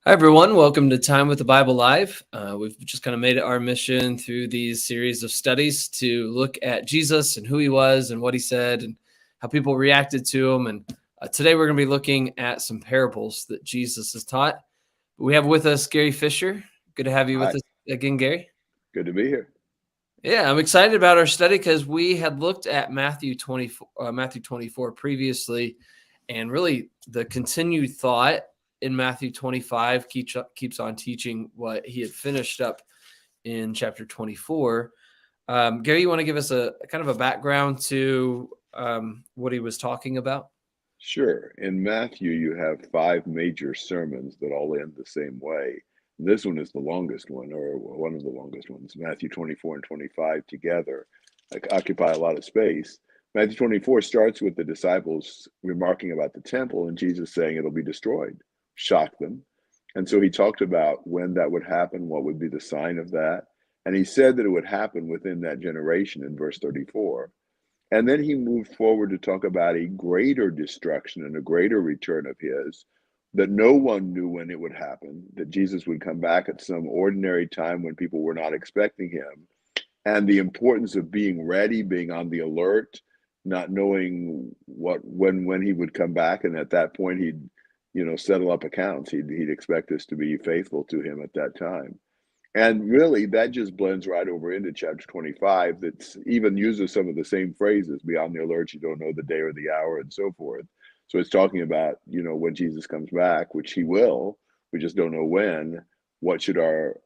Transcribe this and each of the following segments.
Hi, everyone. Welcome to Time with the Bible Live. We've just kind of made it our mission through these series of studies to look at Jesus and who he was and what he said and how people reacted to him. And today we're going to be looking at some parables that Jesus has taught. We have with us Gary Fisher. Good to have you with Hi, us again, Gary. good to be here. Yeah, I'm excited about our study because we had looked at Matthew 24 previously, and really the continued thought in Matthew 25 keeps on teaching what he had finished up in chapter 24. Gary, you want to give us a kind of a background to what he was talking about? Sure. In Matthew, you have five major sermons that all end the same way. This one is the longest one, or one of the longest ones. Matthew 24 and 25 together occupy a lot of space. Matthew 24 starts with the disciples remarking about the temple and Jesus saying it'll be destroyed, shock them. And so he talked about when that would happen, what would be the sign of that. And he said that it would happen within that generation in verse 34. And then he moved forward to talk about a greater destruction and a greater return of his, that no one knew when it would happen, that Jesus would come back at some ordinary time when people were not expecting him, and the importance of being ready, being on the alert, not knowing when he would come back, and at that point he'd settle up accounts. He'd expect us to be faithful to him at that time. And really, that just blends right over into chapter 25. That even uses some of the same phrases: "Be on the alert, you don't know the day or the hour," and so forth. So it's talking about, when Jesus comes back, which he will. We just don't know when. What should our,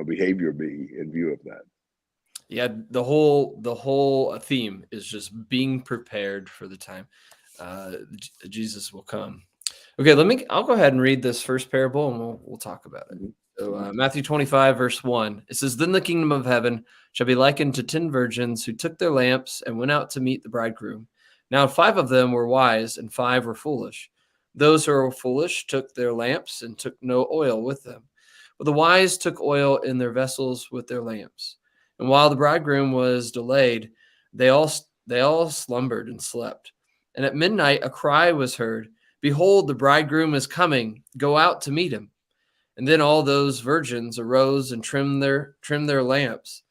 behavior be in view of that? Yeah, the whole theme is just being prepared for the time Jesus will come. Okay, I'll go ahead and read this first parable and we'll talk about it. Mhm. So Matthew 25, verse 1, it says, "Then the kingdom of heaven shall be likened to 10 virgins who took their lamps and went out to meet the bridegroom. Now 5 of them were wise and 5 were foolish. Those who were foolish took their lamps and took no oil with them. But the wise took oil in their vessels with their lamps. And while the bridegroom was delayed, they all slumbered and slept. And at midnight a cry was heard, 'Behold, the bridegroom is coming, go out to meet him.' And then all those virgins arose and trimmed their lamps.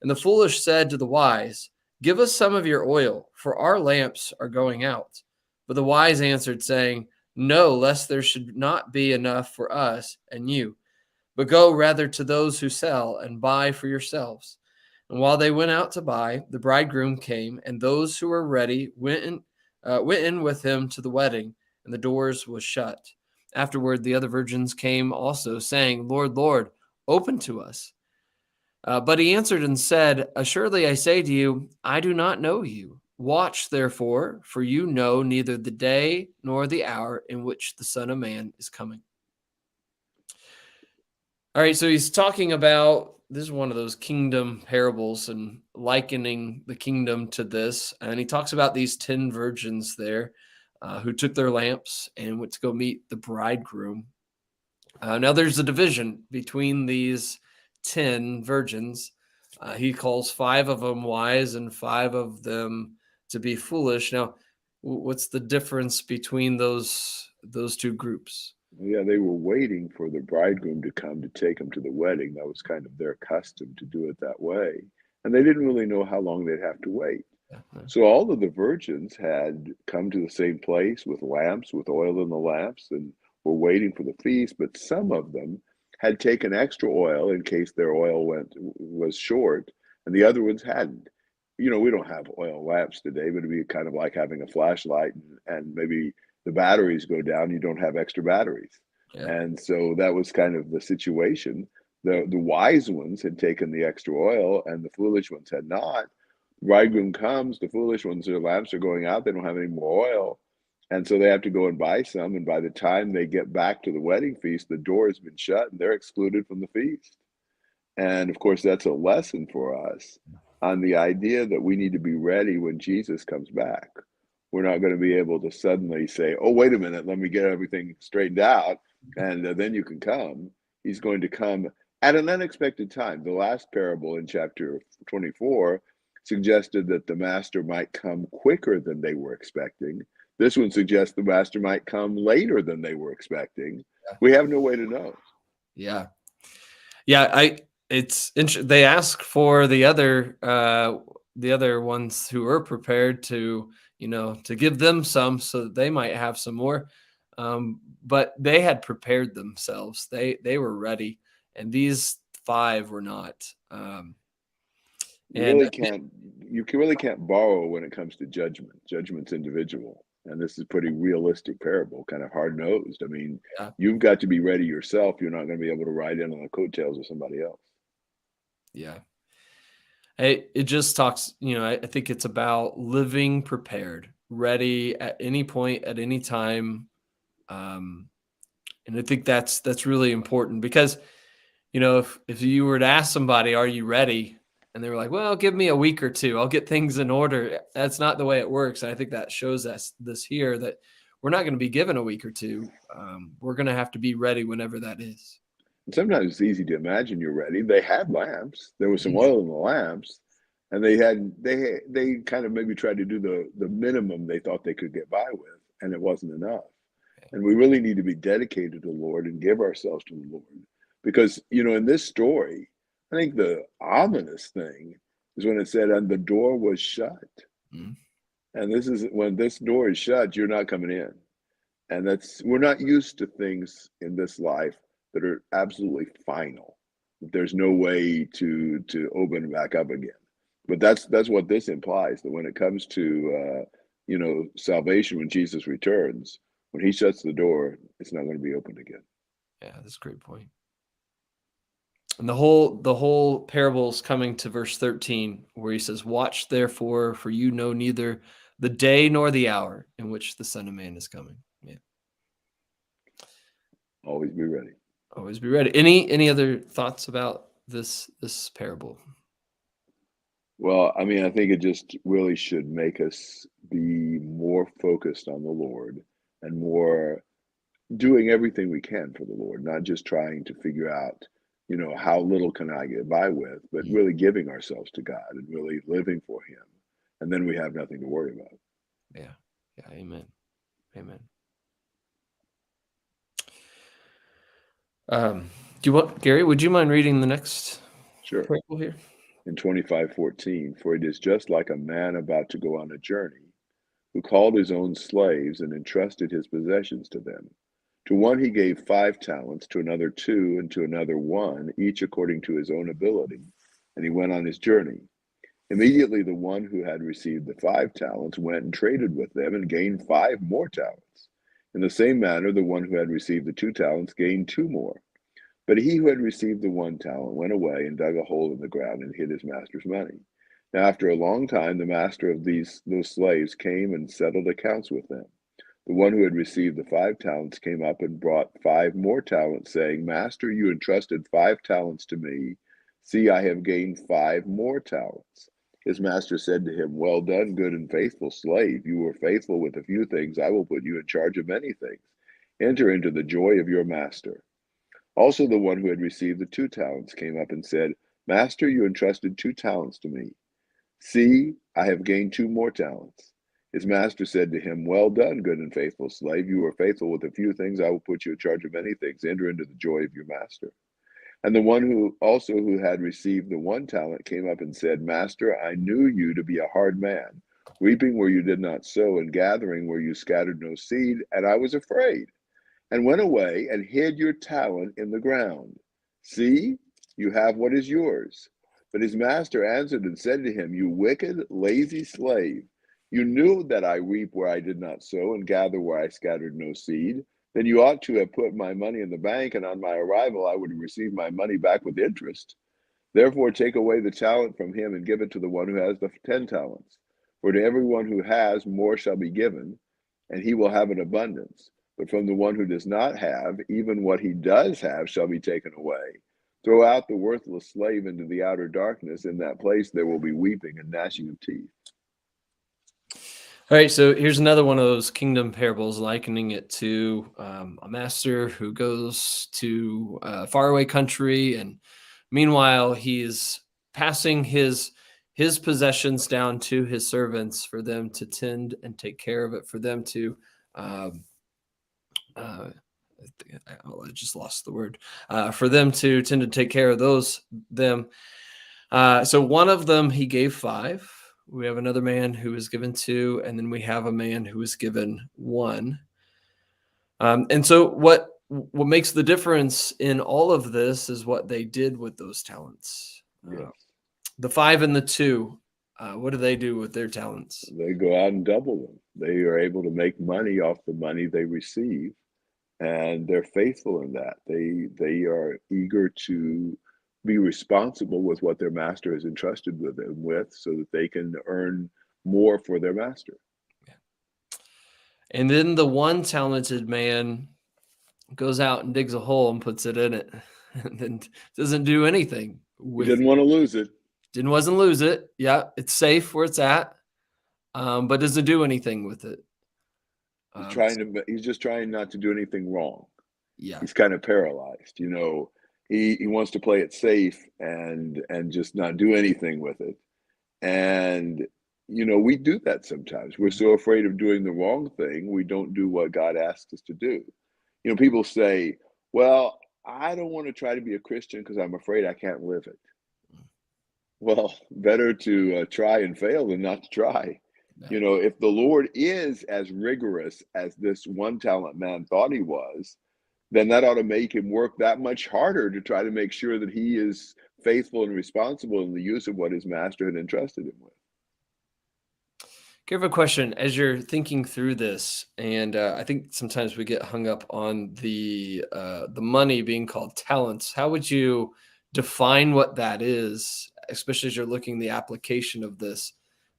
And the foolish said to the wise, 'Give us some of your oil, for our lamps are going out.' But the wise answered, saying, 'No, lest there should not be enough for us and you. But go rather to those who sell and buy for yourselves.' And while they went out to buy, the bridegroom came, and those who were ready went in with him to the wedding, and the doors was shut. Afterward, the other virgins came also, saying, 'Lord, Lord, open to us.' But he answered and said, 'Assuredly I say to you, I do not know you. Watch therefore, for you know neither the day nor the hour in which the Son of Man is coming.'" All right, so he's talking about this is one of those kingdom parables and likening the kingdom to this. And he talks about these 10 virgins there who took their lamps and went to go meet the bridegroom. Now, there's a division between these 10 virgins. He calls 5 of them wise and 5 of them to be foolish. Now, what's the difference between those two groups? Yeah, they were waiting for the bridegroom to come to take them to the wedding. That was kind of their custom to do it that way. And they didn't really know how long they'd have to wait. Yeah. So all of the virgins had come to the same place with lamps, with oil in the lamps, and were waiting for the feast. But some of them had taken extra oil in case their oil was short, and the other ones hadn't. We don't have oil lamps today, but it'd be kind of like having a flashlight and maybe the batteries go down, you don't have extra batteries. Yeah. And so that was kind of the situation. The wise ones had taken the extra oil and the foolish ones had not. The bridegroom comes, the foolish ones, their lamps are going out, they don't have any more oil. And so they have to go and buy some. And by the time they get back to the wedding feast, the door has been shut and they're excluded from the feast. And of course, that's a lesson for us on the idea that we need to be ready when Jesus comes back. We're not going to be able to suddenly say, "Oh, wait a minute, let me get everything straightened out, and then you can come." He's going to come at an unexpected time. The last parable in chapter 24 suggested that the master might come quicker than they were expecting. This one suggests the master might come later than they were expecting. Yeah. We have no way to know. Yeah. Yeah. They ask for the other ones who are prepared to, to give them some so that they might have some more. But they had prepared themselves. They were ready, and these 5 were not. You And really can't really can't borrow when it comes to judgment. Judgment's individual. And this is a pretty realistic parable, kind of hard-nosed. I mean, yeah, you've got to be ready yourself. You're not going to be able to ride in on the coattails of somebody else. yeah. It just talks, I think it's about living prepared, ready at any point, at any time. And I think that's really important because, if you were to ask somebody, are you ready? And they were like, well, give me a week or two. I'll get things in order. That's not the way it works. And I think that shows us this here that we're not going to be given a week or two. We're going to have to be ready whenever that is. And sometimes it's easy to imagine you're ready. They had lamps. There was some Mhm. oil in the lamps, and they kind of maybe tried to do the minimum they thought they could get by with, and it wasn't enough. And we really need to be dedicated to the Lord and give ourselves to the Lord. Because, in this story, I think the ominous thing is when it said, and the door was shut. Mhm. And this is when this door is shut, you're not coming in. And we're not used to things in this life that are absolutely final. There's no way to open it back up again. But that's what this implies, that when it comes to salvation, when Jesus returns, when he shuts the door, it's not going to be opened again. Yeah, that's a great point. And the whole parable is coming to verse 13, where he says, watch therefore, for you know neither the day nor the hour in which the Son of Man is coming. Yeah. Always be ready. Always be ready. Any other thoughts about this parable? Well, I mean, I think it just really should make us be more focused on the Lord and more doing everything we can for the Lord, not just trying to figure out, how little can I get by with, but Mhm. really giving ourselves to God and really living for him. And then we have nothing to worry about. Yeah. Yeah. Amen. Amen. Do you want, Gary, would you mind reading the next Sure. parable here? In 25:14, for it is just like a man about to go on a journey, who called his own slaves and entrusted his possessions to them. To one he gave 5 talents, to another 2, and to another 1, each according to his own ability. And he went on his journey. Immediately the one who had received the 5 talents went and traded with them and gained 5 more talents. In the same manner, the one who had received the 2 talents gained 2 more. But he who had received the 1 talent went away and dug a hole in the ground and hid his master's money. Now, after a long time, the master of those slaves came and settled accounts with them. The one who had received the 5 talents came up and brought 5 more talents, saying, Master, you entrusted 5 talents to me. See, I have gained 5 more talents. His master said to him, Well done, good and faithful slave. You were faithful with a few things. I will put you in charge of many things. Enter into the joy of your master. Also, the one who had received the 2 talents came up and said, Master, you entrusted 2 talents to me. See, I have gained 2 more talents. His master said to him, Well done, good and faithful slave. You were faithful with a few things. I will put you in charge of many things. Enter into the joy of your master. And the one who had received the 1 talent came up and said, Master, I knew you to be a hard man, reaping where you did not sow, and gathering where you scattered no seed, and I was afraid, and went away and hid your talent in the ground. See, you have what is yours. But his master answered and said to him, You wicked, lazy slave, you knew that I reap where I did not sow and gather where I scattered no seed. Then you ought to have put my money in the bank, and on my arrival I would receive my money back with interest. Therefore, take away the talent from him and give it to the one who has the 10 talents. For to everyone who has, more shall be given, and he will have an abundance. But from the one who does not have, even what he does have shall be taken away. Throw out the worthless slave into the outer darkness. In that place there will be weeping and gnashing of teeth. All right, so here's another one of those kingdom parables, likening it to a master who goes to a faraway country, and meanwhile he's passing his his possessions down to his servants for them to tend and take care of it, for them to, um, I just lost the word, for them to tend to take care of them. So one of them, he gave 5. We have another man who was given 2, and then we have a man who was given 1. And so what makes the difference in all of this is what they did with those talents. Yes. The 5 and the 2, what do they do with their talents? They go out and double them. They are able to make money off the money they receive, and they're faithful in that. They are eager to be responsible with what their master has entrusted with them with, so that they can earn more for their master. And then the one talented man goes out and digs a hole and puts it in it, and then doesn't do anything with He didn't want to lose it. Wasn't lose it. Yeah, it's safe where it's at, but doesn't do anything with it. He's just trying not to do anything wrong. Yeah, He's kind of paralyzed. He wants to play it safe and just not do anything with it. And we do that sometimes. We're so afraid of doing the wrong thing, we don't do what God asks us to do. People say, well, I don't want to try to be a Christian because I'm afraid I can't live it. Well, better to try and fail than not to try. Yeah. If the Lord is as rigorous as this one talent man thought he was, then that ought to make him work that much harder to try to make sure that he is faithful and responsible in the use of what his master had entrusted him with. I have a question as you're thinking through this, and I think sometimes we get hung up on the money being called talents. How would you define what that is, especially as you're looking the application of this?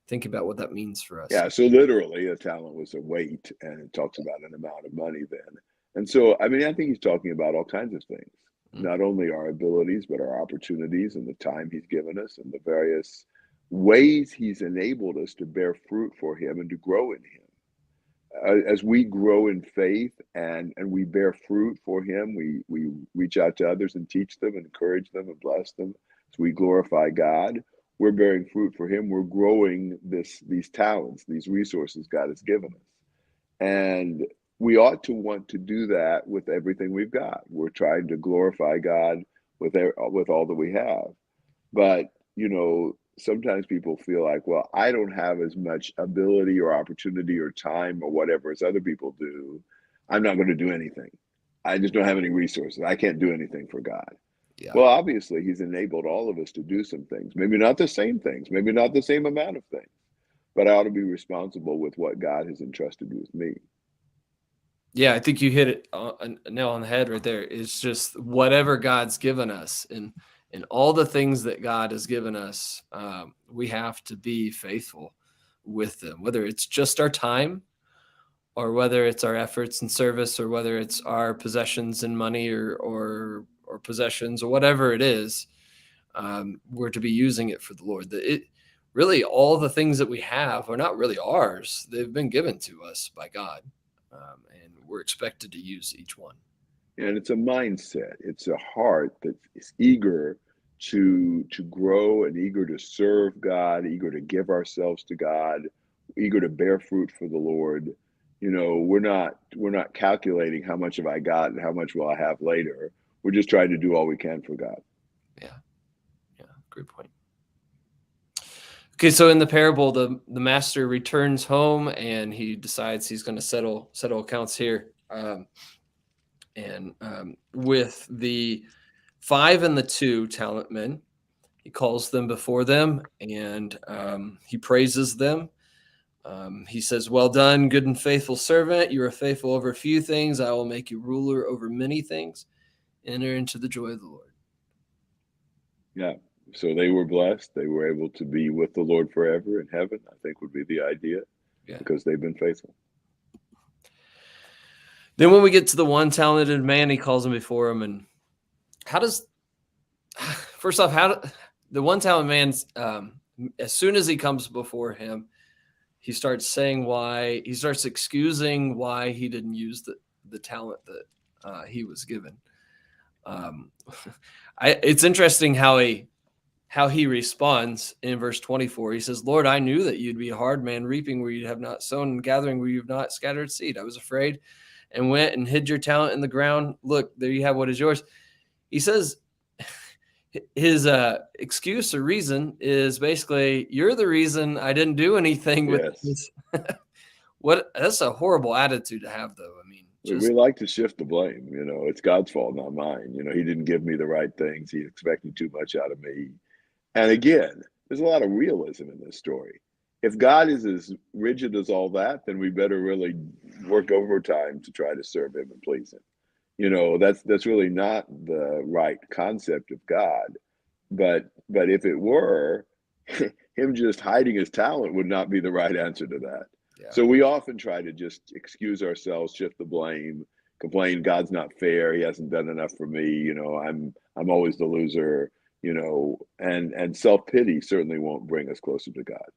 Think about what that means for us. Yeah, so literally, a talent was a weight, and it talks about an amount of money then. And so, I think he's talking about all kinds of things, not only our abilities, but our opportunities and the time he's given us and the various ways he's enabled us to bear fruit for him and to grow in him. As we grow in faith and we bear fruit for him, we reach out to others and teach them and encourage them and bless them. So we glorify God. We're bearing fruit for him. We're growing these talents, these resources God has given us. And we ought to want to do that with everything we've got. We're trying to glorify God with all that we have. But, sometimes people feel like, well, I don't have as much ability or opportunity or time or whatever as other people do. I'm not going to do anything. I just don't have any resources. I can't do anything for God. Yeah. Well, obviously, he's enabled all of us to do some things, maybe not the same things, maybe not the same amount of things, but I ought to be responsible with what God has entrusted with me. Yeah, I think you hit it a nail on the head right there. It's just whatever God's given us and all the things that God has given us, we have to be faithful with them, whether it's just our time or whether it's our efforts and service or whether it's our possessions and money or possessions or whatever it is. We're to be using it for the Lord. Really, all the things that we have are not really ours. They've been given to us by God, and we're expected to use each one. And it's a mindset. It's a heart that is eager to grow and eager to serve God, eager to give ourselves to God, eager to bear fruit for the Lord. We're not calculating how much have I got and how much will I have later. We're just trying to do all we can for God. Yeah, great point. Okay, so in the parable, the master returns home and he decides he's going to settle accounts here. With the 5 and the 2 talent men, he calls them before them and he praises them. He says, "Well done, good and faithful servant. You are faithful over a few things. I will make you ruler over many things. Enter into the joy of the Lord." Yeah. So they were blessed. They were able to be with the Lord forever in heaven, I think would be the idea, because they've been faithful. Then when we get to the one talented man, he calls him before him. And first off, the one talented man, as soon as he comes before him, he starts excusing why he didn't use the talent that he was given. It's interesting how how he responds in verse 24. He says, Lord, I knew that you'd be a hard man, reaping where you have not sown and gathering where you have not scattered seed. I was afraid and went and hid your talent in the ground. Look, there you have what is yours. He says his excuse or reason is basically, you're the reason I didn't do anything with Yes. this. That's a horrible attitude to have, though. I mean, We like to shift the blame. It's God's fault, not mine. He didn't give me the right things. He's expecting too much out of me. And again, there's a lot of realism in this story. If God is as rigid as all that, then we better really work overtime to try to serve him and please him. That's really not the right concept of God. But if it were, him just hiding his talent would not be the right answer to that. yeah. So we often try to just excuse ourselves, shift the blame, complain God's not fair, he hasn't done enough for me, I'm always the loser, and self-pity certainly won't bring us closer to God.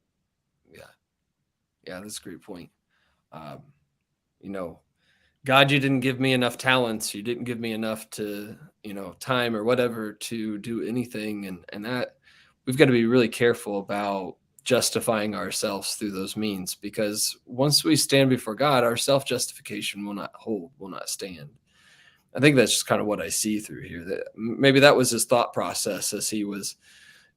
Yeah, that's a great point. God, you didn't give me enough talents. You didn't give me enough to, time or whatever to do anything. And that we've got to be really careful about justifying ourselves through those means, because once we stand before God, our self-justification will not hold, will not stand. I think that's just kind of what I see through here, that maybe that was his thought process as he was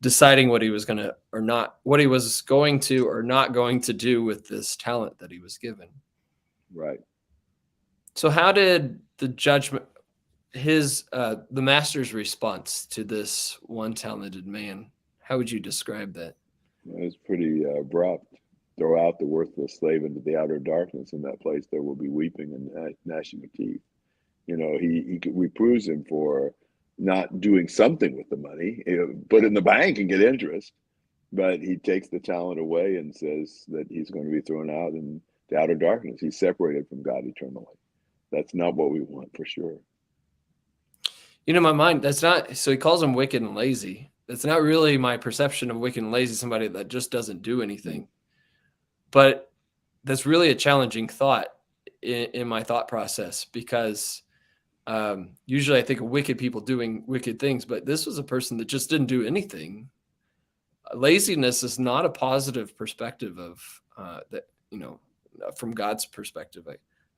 deciding what he was going to or not, what he was going to or not going to do with this talent that he was given. Right. So how did the judgment, the master's response to this one talented man, how would you describe that? It was pretty abrupt. Throw out the worthless slave into the outer darkness. In that place there will be weeping and gnashing of teeth. He reproves him for not doing something with the money, put it in the bank and get interest. But he takes the talent away and says that he's going to be thrown out in the outer darkness. He's separated from God eternally. That's not what we want, for sure. My mind, that's not, so he calls him wicked and lazy. That's not really my perception of wicked and lazy, somebody that just doesn't do anything. But that's really a challenging thought in my thought process, because usually I think of wicked people doing wicked things, but this was a person that just didn't do anything. Laziness is not a positive perspective of that, from God's perspective,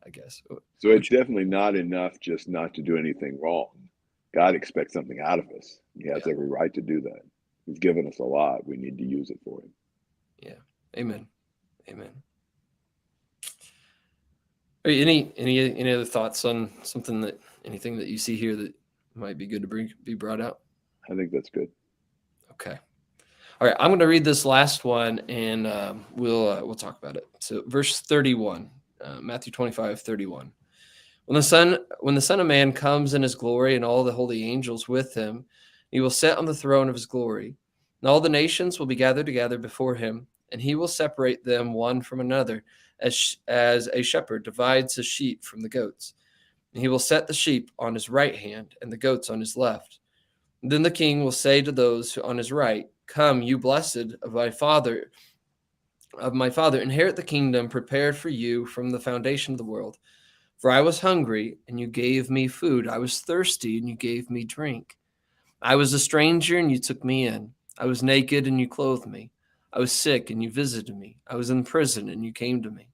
I guess. So it's definitely not enough just not to do anything wrong. God expects something out of us. He has every right to do that. He's given us a lot. We need to use it for him. Yeah. Amen. Any other thoughts on anything that you see here that might be good to be brought out? I think that's good. Okay. All right. I'm going to read this last one, and we'll talk about it. So verse 31, Matthew 25:31. When the Son of Man comes in his glory and all the holy angels with him, he will sit on the throne of his glory, and all the nations will be gathered together before him, and he will separate them one from another, as a shepherd divides his sheep from the goats. And he will set the sheep on his right hand and the goats on his left. And then the king will say to those on his right, Come, you blessed of my Father, inherit the kingdom prepared for you from the foundation of the world. For I was hungry, and you gave me food. I was thirsty, and you gave me drink. I was a stranger, and you took me in. I was naked, and you clothed me. I was sick, and you visited me. I was in prison, and you came to me.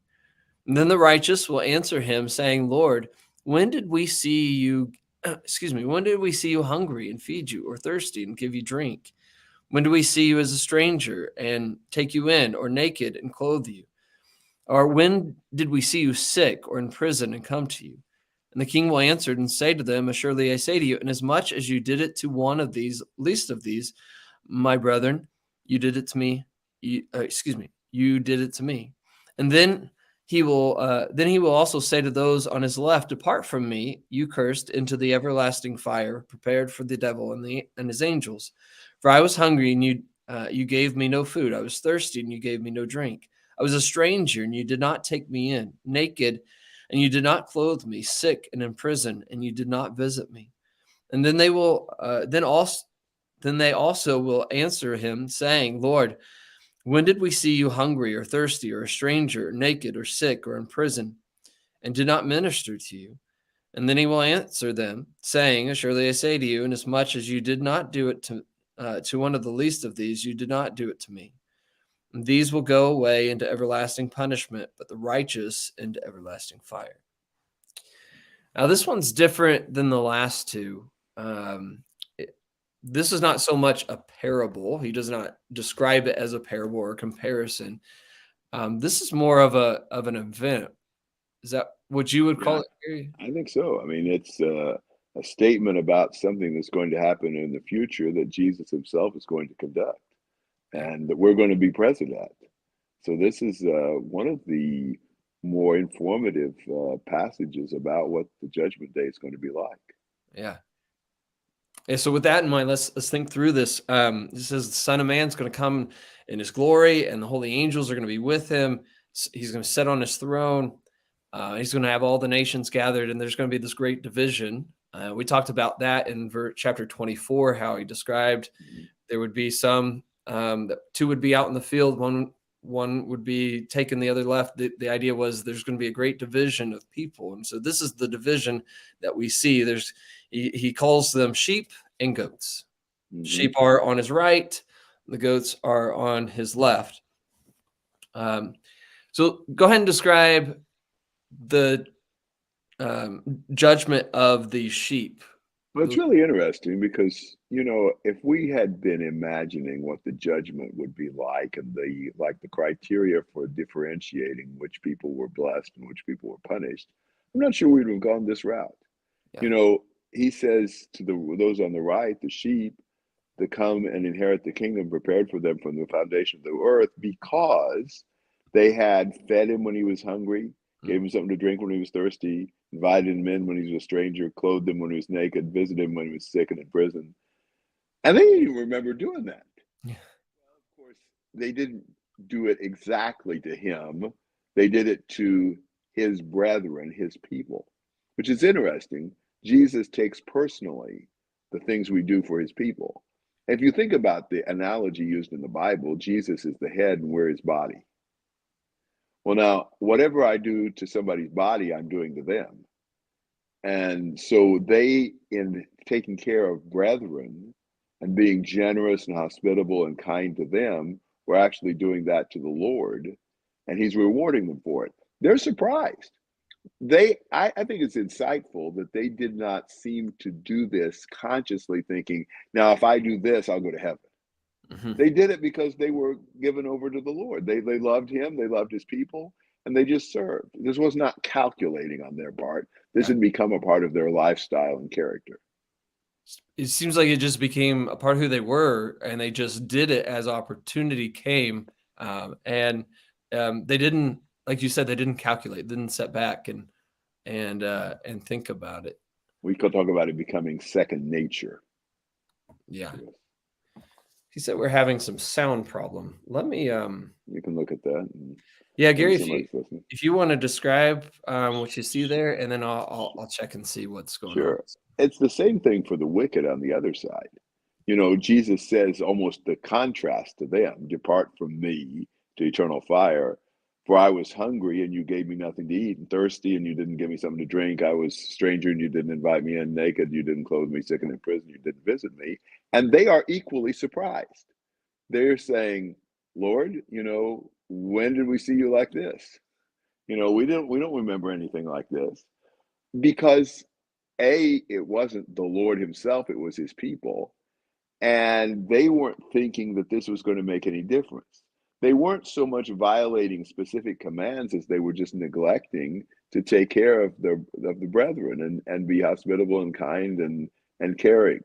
And then the righteous will answer him, saying, Lord, when did we see you hungry and feed you, or thirsty and give you drink? When do we see you as a stranger and take you in, or naked and clothe you? Or when did we see you sick or in prison and come to you? And the king will answer and say to them, Assuredly I say to you, inasmuch as you did it to one of these, least of these, my brethren, you did it to me. You did it to me. And then he will also say to those on his left, Depart from me, you cursed, into the everlasting fire prepared for the devil and his angels. For I was hungry, and you gave me no food. I was thirsty, and you gave me no drink. I was a stranger, and you did not take me in, naked, and you did not clothe me, sick and in prison, and you did not visit me. And then they also will answer him, saying, Lord, when did we see you hungry or thirsty or a stranger, or naked or sick or in prison, and did not minister to you? And then he will answer them, saying, Surely I say to you, inasmuch as you did not do it to to one of the least of these, you did not do it to me. And these will go away into everlasting punishment, but the righteous into everlasting fire. Now, this one's different than the last two. This is not so much a parable. He does not describe it as a parable or a comparison. This is more of an event. Is that what you would call Yeah, it, Gary? I think so. I mean, it's a statement about something that's going to happen in the future that Jesus himself is going to conduct Yeah, and that we're going to be present at. So this is one of the more informative passages about what the judgment day is going to be like. yeah. Yeah, so with that in mind, let's think through this. It says the Son of Man's going to come in his glory, and the holy angels are going to be with him. He's going to sit on his throne. He's going to have all the nations gathered, and there's going to be this great division. We talked about that in chapter 24, how he described there would be some that two would be out in the field, one would be taken, the other left. The idea was there's going to be a great division of people, and so this is the division that we see. He calls them sheep and goats. Sheep are on his right, the goats are on his left. So go ahead and describe the judgment of the sheep. Well, it's really interesting because, you know, if we had been imagining what the judgment would be like and the criteria for differentiating which people were blessed and which people were punished, I'm not sure we'd have gone this route. Yeah. You know, he says to those on the right, the sheep, to come and inherit the kingdom prepared for them from the foundation of the earth, because they had fed him when he was hungry, gave him something to drink when he was thirsty, invited him in when he was a stranger, clothed him when he was naked, visited him when he was sick and in prison. And they didn't even remember doing that. Yeah. Well, of course, they didn't do it exactly to him. They did it to his brethren, his people, which is interesting. Jesus takes personally the things we do for his people. If you think about the analogy used in the Bible, Jesus is the head and we're his body. Well, now, whatever I do to somebody's body, I'm doing to them. And so they, in taking care of brethren and being generous and hospitable and kind to them, were actually doing that to the Lord, and he's rewarding them for it. They're surprised. I think it's insightful that they did not seem to do this consciously thinking, now, if I do this, I'll go to heaven. They did it because they were given over to the Lord. They loved him, they loved his people, and they just served. This was not calculating on their part. This had become a part of their lifestyle and character. It seems like it just became a part of who they were, and they just did it as opportunity came. And they didn't, like you said, they didn't calculate, didn't set back and think about it. We could talk about it becoming second nature. Yeah. He said we're having some sound problem. Let me you can look at that. Yeah, Gary, if you want to describe what you see there, and then I'll check and see what's going on. Sure. It's the same thing for the wicked on the other side. You know, Jesus says almost the contrast to them, depart from me to eternal fire. For I was hungry and you gave me nothing to eat, and thirsty and you didn't give me something to drink. I was a stranger and you didn't invite me in, naked, you didn't clothe me, sick and in prison, you didn't visit me. And they are equally surprised. They're saying, Lord, you know, when did we see you like this? You know, we don't remember anything like this. Because it wasn't the Lord himself, it was his people. And they weren't thinking that this was going to make any difference. They weren't so much violating specific commands as they were just neglecting to take care of the brethren and be hospitable and kind and caring.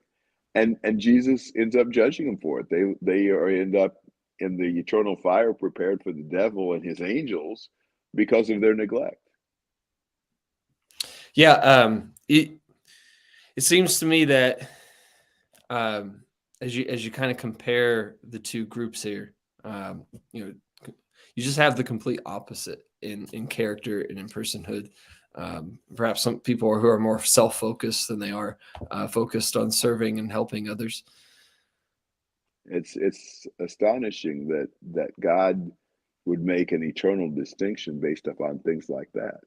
And Jesus ends up judging them for it. They end up in the eternal fire prepared for the devil and his angels because of their neglect. Yeah, it seems to me that as you kind of compare the two groups here, you know, you just have the complete opposite in character and in personhood. Perhaps some people who are more self-focused than they are focused on serving and helping others. It's astonishing that God would make an eternal distinction based upon things like that.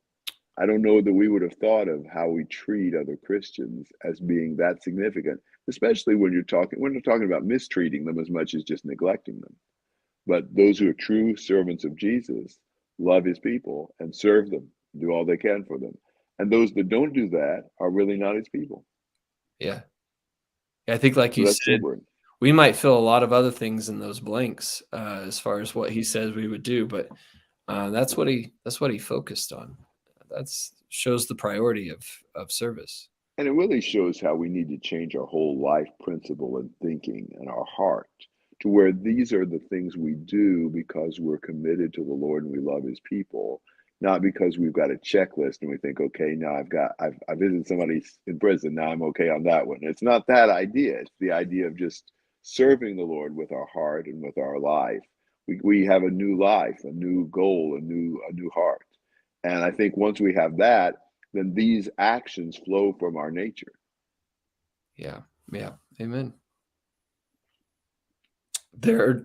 I don't know that we would have thought of how we treat other Christians as being that significant. especially when we're not talking about mistreating them as much as just neglecting them. But those who are true servants of Jesus love his people and serve them, do all they can for them. And those that don't do that are really not his people. Yeah. I think, like So you that's said, sobering. we might fill a lot of other things in those blanks as far as what he says we would do, but that's what he focused on. That's shows the priority of service. And it really shows how we need to change our whole life principle and thinking and our heart to where these are the things we do because we're committed to the Lord and we love his people, not because we've got a checklist and we think, okay, now I visited somebody in prison, now I'm okay on that one. It's not that idea. It's the idea of just serving the Lord with our heart and with our life. We have a new life, a new goal, a new heart. And I think once we have that, then these actions flow from our nature. Yeah. Yeah. Amen. There,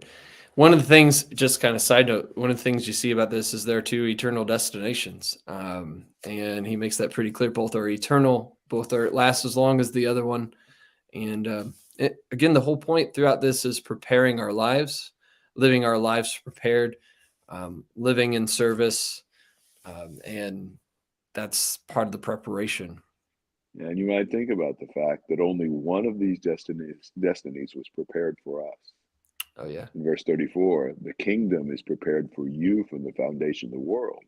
one of the things, just kind of side note, one of the things you see about this is there are two eternal destinations, and he makes that pretty clear. Both are eternal, both are last as long as the other one, and again, the whole point throughout this is preparing our lives, living our lives prepared, living in service, and that's part of the preparation. And you might think about the fact that only one of these destinies was prepared for us. Oh yeah, In verse 34, the kingdom is prepared for you from the foundation of the world.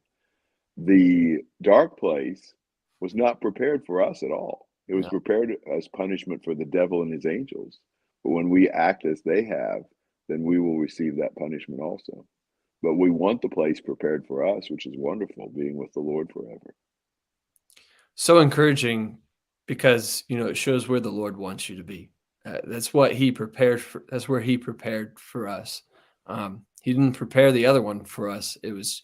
The dark place was not prepared for us at all. It was no. prepared as punishment for the devil and his angels. But when we act as they have, then we will receive that punishment also. But we want the place prepared for us, which is wonderful, being with the Lord forever. So encouraging because it shows where the Lord wants you to be. That's what he prepared for. That's where he prepared for us. He didn't prepare the other one for us. It's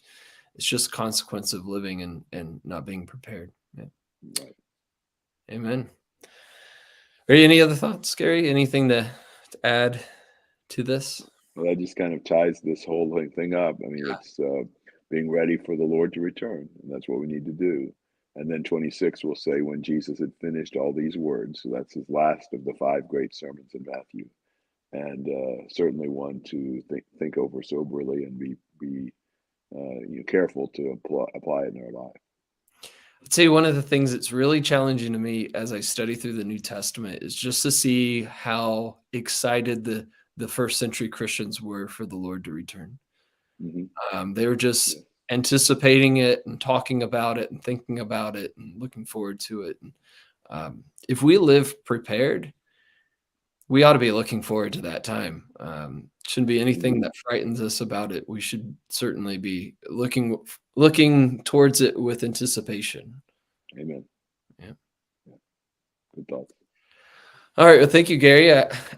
just a consequence of living and not being prepared. Yeah. Right. Amen. Are you any other thoughts, Gary? Anything to add to this? Well, that just kind of ties this whole thing up. I mean, it's being ready for the Lord to return, and that's what we need to do. And then 26 will say, when Jesus had finished all these words, so that's his last of the 5 great sermons in Matthew, and certainly one to think over soberly and be careful to apply it in our life. I'd say one of the things that's really challenging to me as I study through the New Testament is just to see how excited the first century Christians were for the Lord to return. Hmm. They were just Yeah. anticipating it and talking about it and thinking about it and looking forward to it. And, if we live prepared, we ought to be looking forward to that time. Shouldn't be anything Hmm. that frightens us about it. We should certainly be looking towards it with anticipation. Amen. Yeah. Yeah. Good thoughts. All right. Well, thank you, Gary.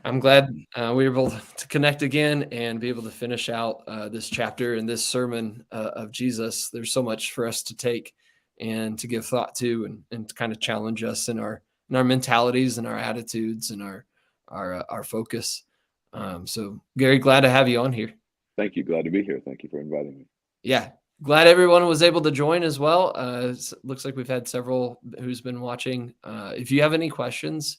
I'm glad we were able to connect again and be able to finish out this chapter and this sermon of Jesus. There's so much for us to take and to give thought to, and to kind of challenge us in our mentalities and our attitudes and our focus. So, Gary, glad to have you on here. Thank you. Glad to be here. Thank you for inviting me. Yeah, glad everyone was able to join as well. Looks like we've had several who's been watching. If you have any questions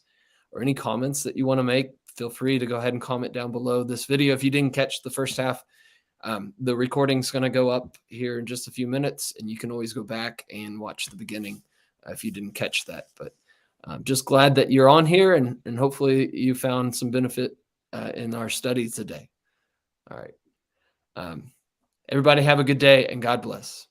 or any comments that you want to make, feel free to go ahead and comment down below this video. If you didn't catch the first half, the recording's going to go up here in just a few minutes, and you can always go back and watch the beginning if you didn't catch that. But just glad that you're on here, and hopefully you found some benefit in our study today. All right. Everybody have a good day, and God bless.